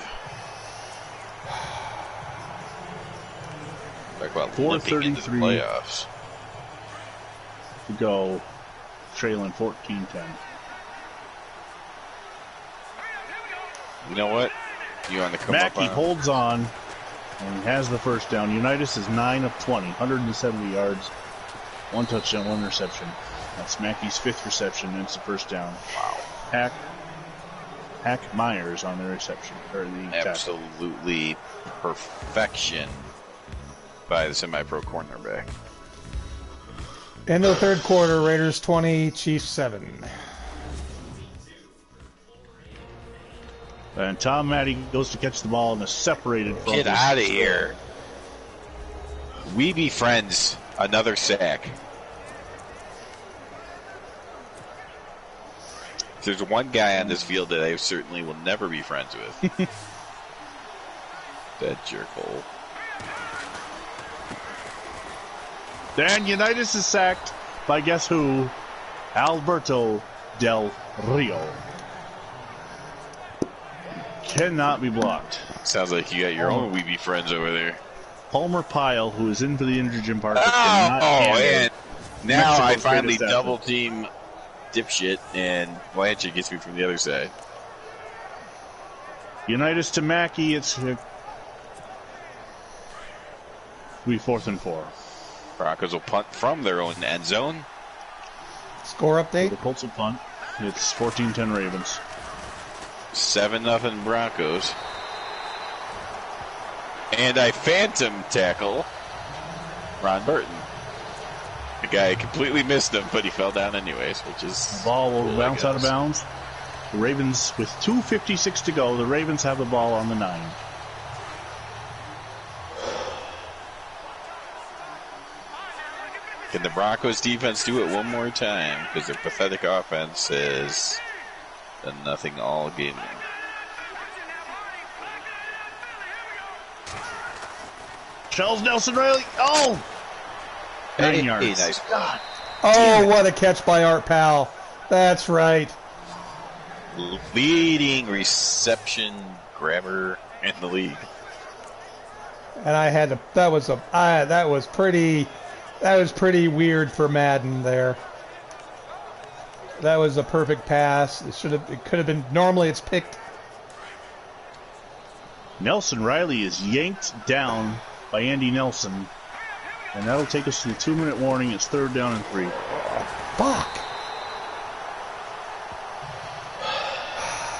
Talk about looking into the playoffs. To go, trailing 14-10. You know what? You want to come Mackey up on holds on and has the first down. Unitas is 9 of 20, 170 yards, 1 touchdown, 1 reception. That's Mackey's 5th reception, and it's the first down. Wow. Hack Myers on the reception. Or the absolutely perfection by the semi-pro cornerback. End of the 3rd quarter, Raiders 20, Chiefs 7. And Tom Matty goes to catch the ball and is separated from Get out of here. We be friends. Another sack. There's one guy on this field that I certainly will never be friends with. That jerkhole. Dan Unitas is sacked by guess who? Alberto Del Rio. Cannot be blocked. Sounds like you got your own Weeby friends over there. Palmer Pyle, who is in for the injured Jim Parker. And now Mexico's I finally greatest double athlete. team dipshit, and Blanchard gets me from the other side. Unitas to Mackey. It's will be 4th and 4. Broncos will punt from their own end zone. Score update? The Colts will punt. It's 14-10 Ravens. 7-0 Broncos. And I phantom tackle Ron Burton. The guy completely missed him, but he fell down anyways, which is The ball will cool, bounce out of bounds. The Ravens, with 2:56 to go, the Ravens have the ball on the 9. Can the Broncos defense do it one more time? Because their pathetic offense has done nothing all game. Charles Nelson Riley. Oh! 9 yards. Hey, nice. God. Oh, what a catch by Art Powell. That's right. Leading reception grabber in the league. And I had to. That was pretty weird for Madden there. That was a perfect pass. It could have been. Normally it's picked. Nelson Riley is yanked down by Andy Nelson. And that'll take us to the 2-minute warning. It's 3rd down and 3. Fuck.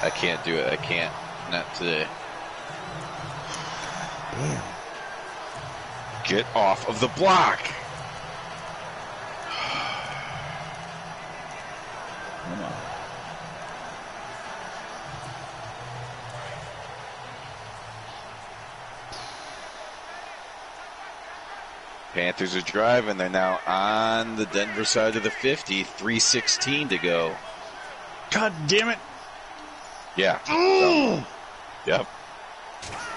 I can't do it. I can't. Not today. Damn. Get off of the block. Panthers are driving. They're now on the Denver side of the 50. 3:16 to go. God damn it. Yeah. Yep.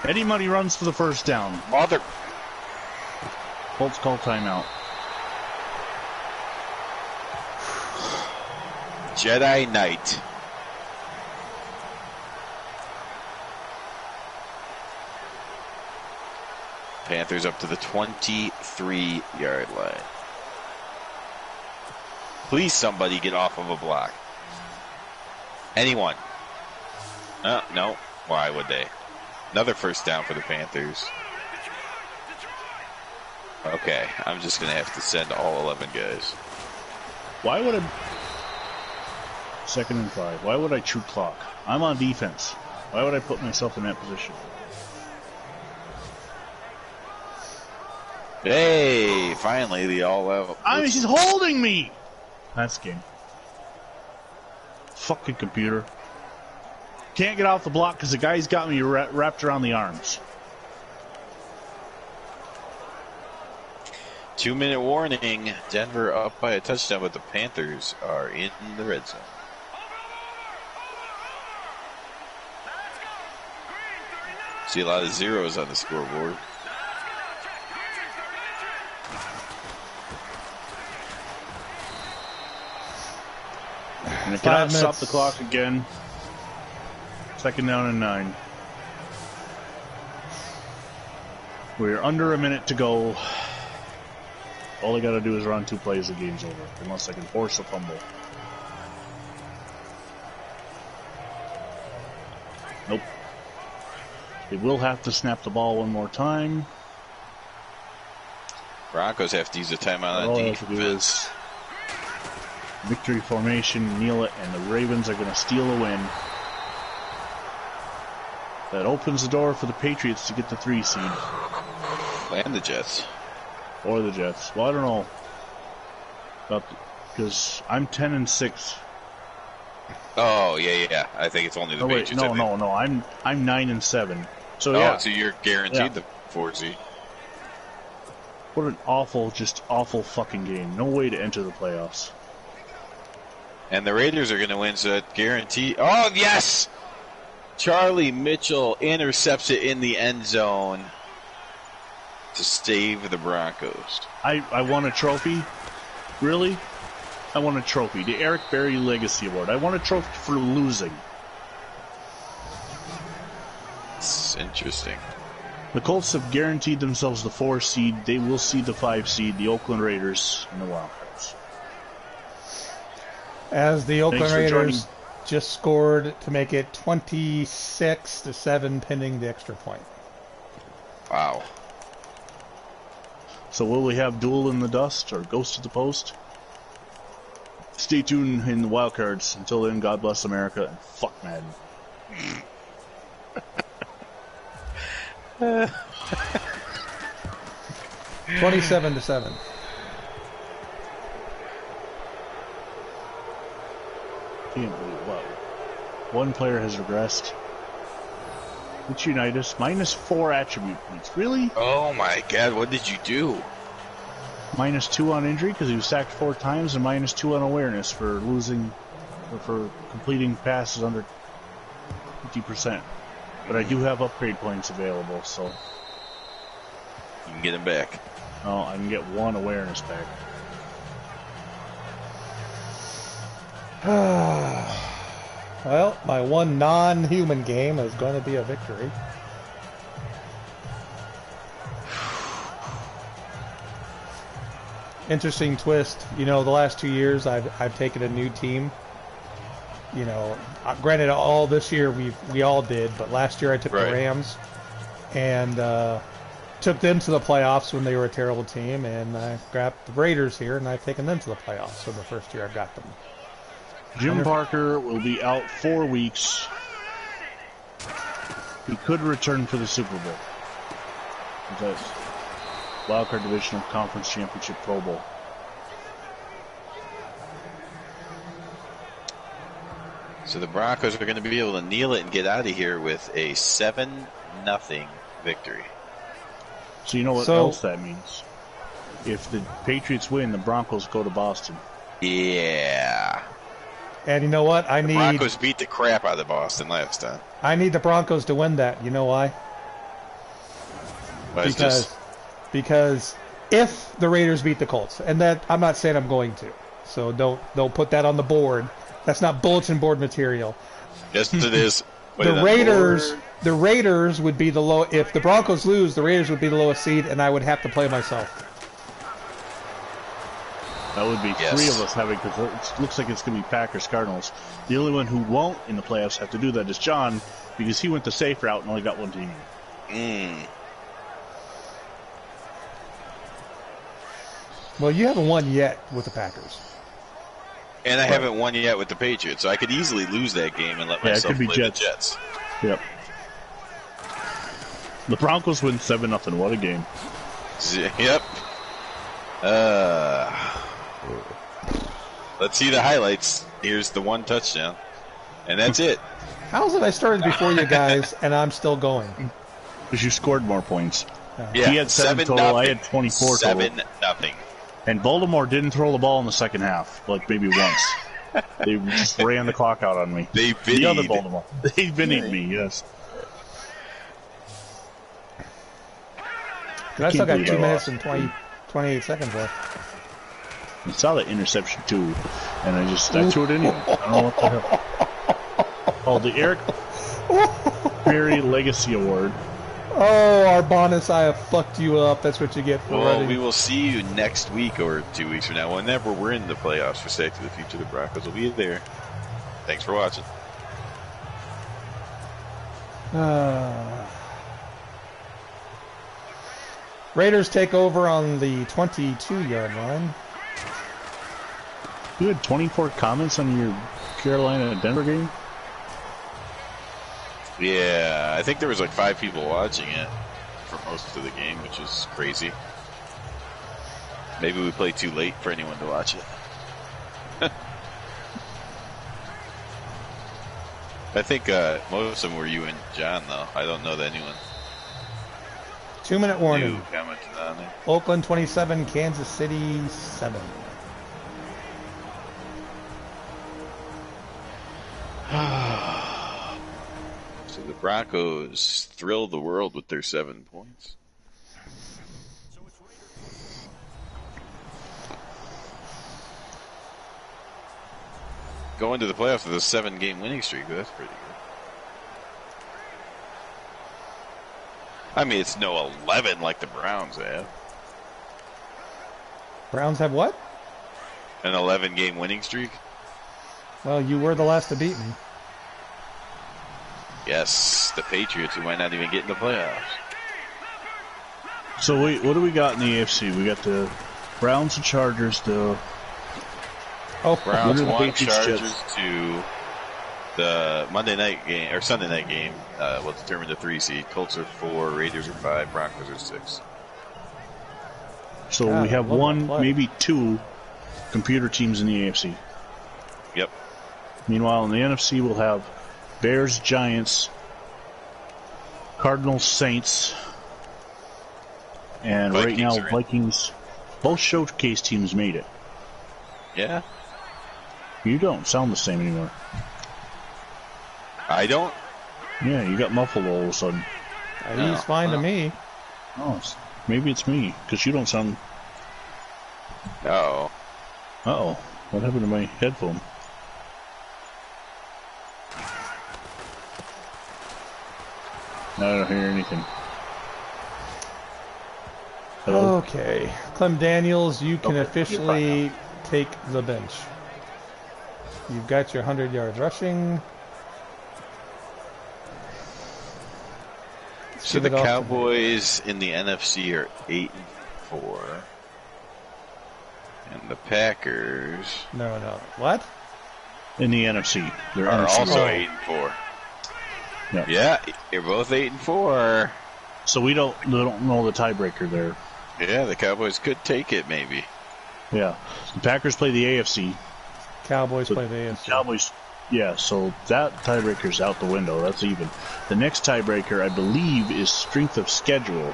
Eddie Money runs for the first down. Mother. Colts call timeout. Jedi Knight. Panthers up to the 23-yard line. Please, somebody get off of a block. Anyone? No. Why would they? Another first down for the Panthers. Okay, I'm just going to have to send all 11 guys. Why would I... 2nd and 5. Why would I true clock? I'm on defense. Why would I put myself in that position? Hey, finally the all-out. I mean, she's holding me! That's the game. Fucking computer. Can't get off the block because the guy's got me wrapped around the arms. 2-minute warning. Denver up by a touchdown, but the Panthers are in the red zone. See a lot of zeros on the scoreboard. And it cannot stop the clock again. 2nd down and 9. We're under a minute to go. All they got to do is run 2 plays, the game's over. Unless I can force a fumble. Nope. They will have to snap the ball one more time. Broncos have to use a timeout All on they have to do is victory formation, kneel it, and the Ravens are going to steal a win. That opens the door for the Patriots to get the 3 seed. And the Jets. Or the Jets. Well, I don't know. Because I'm 10 and 6. Oh, yeah. I think it's only the Patriots. No. I'm 9 and 7. So yeah. So you're guaranteed the 4 seed. What an awful fucking game. No way to enter the playoffs. And the Raiders are going to win, so that guarantee. Oh, yes! Charlie Mitchell intercepts it in the end zone to save the Broncos. I won a trophy? Really? I won a trophy. The Eric Berry Legacy Award. I won a trophy for losing. It's interesting. The Colts have guaranteed themselves the 4 seed. They will see the 5 seed, the Oakland Raiders, in the Wildcards. As the Oakland Raiders just scored to make it 26-7, pending the extra point. Wow. So will we have Duel in the Dust or Ghost of the Post? Stay tuned in the Wildcards. Until then, God bless America and fuck Madden. 27-7. Can't believe what? One player has regressed. Which Unitas -4 attribute points. Really? Oh my God! What did you do? -2 on injury because he was sacked 4 times, and -2 on awareness for losing or for completing passes under 50%. But I do have upgrade points available, so You can get him back. oh, I can get 1 awareness back. Well, my one non-human game is going to be a victory. Interesting twist. You know, the last 2 years I've taken a new team. You know, granted, all this year we all did, but last year I took the Rams and took them to the playoffs when they were a terrible team, and I grabbed the Raiders here, and I've taken them to the playoffs. So the first year I've got them. Jim Parker will be out 4 weeks. He could return for the Super Bowl. That's Wildcard Divisional Conference Championship Pro Bowl. So the Broncos are going to be able to kneel it and get out of here with a 7-0 victory. So you know what else that means? if the Patriots win, the Broncos go to Boston. Yeah. And you know what? The Broncos beat the crap out of Boston last time. I need the Broncos to win that. You know why? Because if the Raiders beat the Colts, and that I'm not saying I'm going to, so don't put that on the board. That's not bulletin board material. Yes, it is. The Raiders would be the low. If the Broncos lose, the Raiders would be the lowest seed, and I would have to play myself. That would be three of us having, because it looks like it's going to be Packers-Cardinals. The only one who won't in the playoffs have to do that is John, because he went the safe route and only got one team. Well, you haven't won yet with the Packers. And I haven't won yet with the Patriots, so I could easily lose that game and let myself play the Jets. Yep. The Broncos win 7-0. What a game. Yep. Let's see the highlights. Here's the one touchdown. And that's it. How is it I started before you guys and I'm still going? Because you scored more points. Yeah, he had 7 total, I had 24 total. 7-0. And Baltimore didn't throw the ball in the second half, like maybe once. They just ran the clock out on me. They the other Baltimore. They vinnied me, yes. I still got 2 minutes and 28 seconds left. I saw that interception too, and I threw it anyway. I don't know what the hell. Oh, the Eric Berry Legacy Award. Oh, Arbanis, I have fucked you up. That's what you get for running. We will see you next week or 2 weeks from now. Whenever we're in the playoffs for Sack to the Future, the Broncos will be there. Thanks for watching. Raiders take over on the 22-yard line. You had 24 comments on your Carolina-Denver game? Yeah, I think there was like 5 people watching it for most of the game, which is crazy. Maybe we played too late for anyone to watch it. I think most of them were you and John, though. I don't know that anyone. 2-minute warning. Commented on it. Oakland 27, Kansas City 7. So the Broncos thrill the world with their 7 points. Going to the playoffs with a 7-game winning streak, that's pretty good. I mean, it's no 11 like the Browns have. Browns have what? An 11-game winning streak? Well, you were the last to beat me. Yes, the Patriots, who might not even get in the playoffs. So what do we got in the AFC? We got the Browns and Chargers. Browns won, Chargers to the Monday night game, or Sunday night game, will determine the 3 seed. Colts are 4, Raiders are 5, Broncos are 6. So we have 1, maybe 2 computer teams in the AFC. Yep. Meanwhile, in the NFC, we'll have Bears, Giants, Cardinals, Saints, and right now Vikings. Both showcase teams made it. Yeah. You don't sound the same anymore. I don't? Yeah, you got muffled all of a sudden. He's fine to me. Oh, maybe it's me, because you don't sound... Uh-oh. Uh-oh. What happened to my headphone? I don't hear anything. Hello? Okay. Clem Daniels, you can officially take the bench. You've got your 100 yards rushing. So the Cowboys in the NFC are 8-4. And the Packers... No. What? In the NFC. They're are also 8-4. Yep. Yeah, you're both 8-4. So we don't know the tiebreaker there. Yeah, the Cowboys could take it, maybe. Yeah. The Packers play the AFC. Cowboys play the AFC. Cowboys, yeah, so that tiebreaker's out the window. That's even. The next tiebreaker, I believe, is strength of schedule.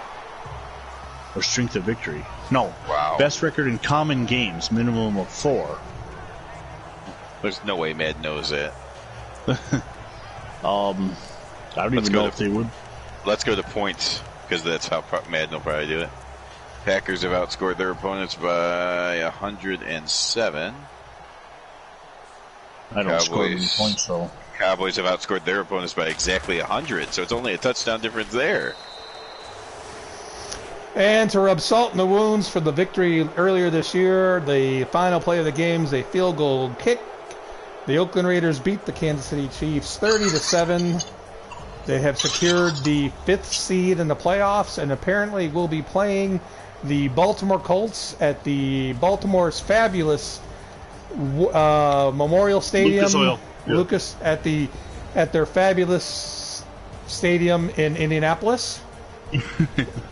or strength of victory. No. Wow. Best record in common games, minimum of 4. There's no way Mad knows that. I don't even know if they would. Let's go to points, because that's how Madden will probably do it. Packers have outscored their opponents by 107. I don't score any points, though. Cowboys have outscored their opponents by exactly 100, so it's only a touchdown difference there. And to rub salt in the wounds for the victory earlier this year, the final play of the game is a field goal kick. The Oakland Raiders beat the Kansas City Chiefs 30-7. They have secured the 5th seed in the playoffs and apparently will be playing the Baltimore Colts at the Baltimore's fabulous Memorial Stadium. Lucas Oil. Lucas at their fabulous stadium in Indianapolis.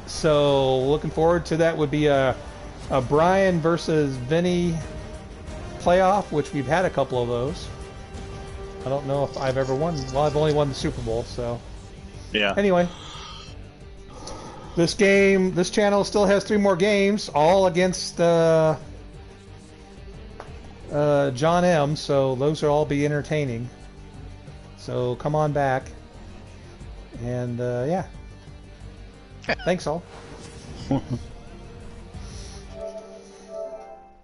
So looking forward to that. Would be a Brian versus Vinny playoff, which we've had a couple of those. I don't know if I've ever won. Well, I've only won the Super Bowl, so. Yeah. Anyway, this channel still has 3 more games, all against John M. So those will all be entertaining. So come on back, and yeah. Thanks all.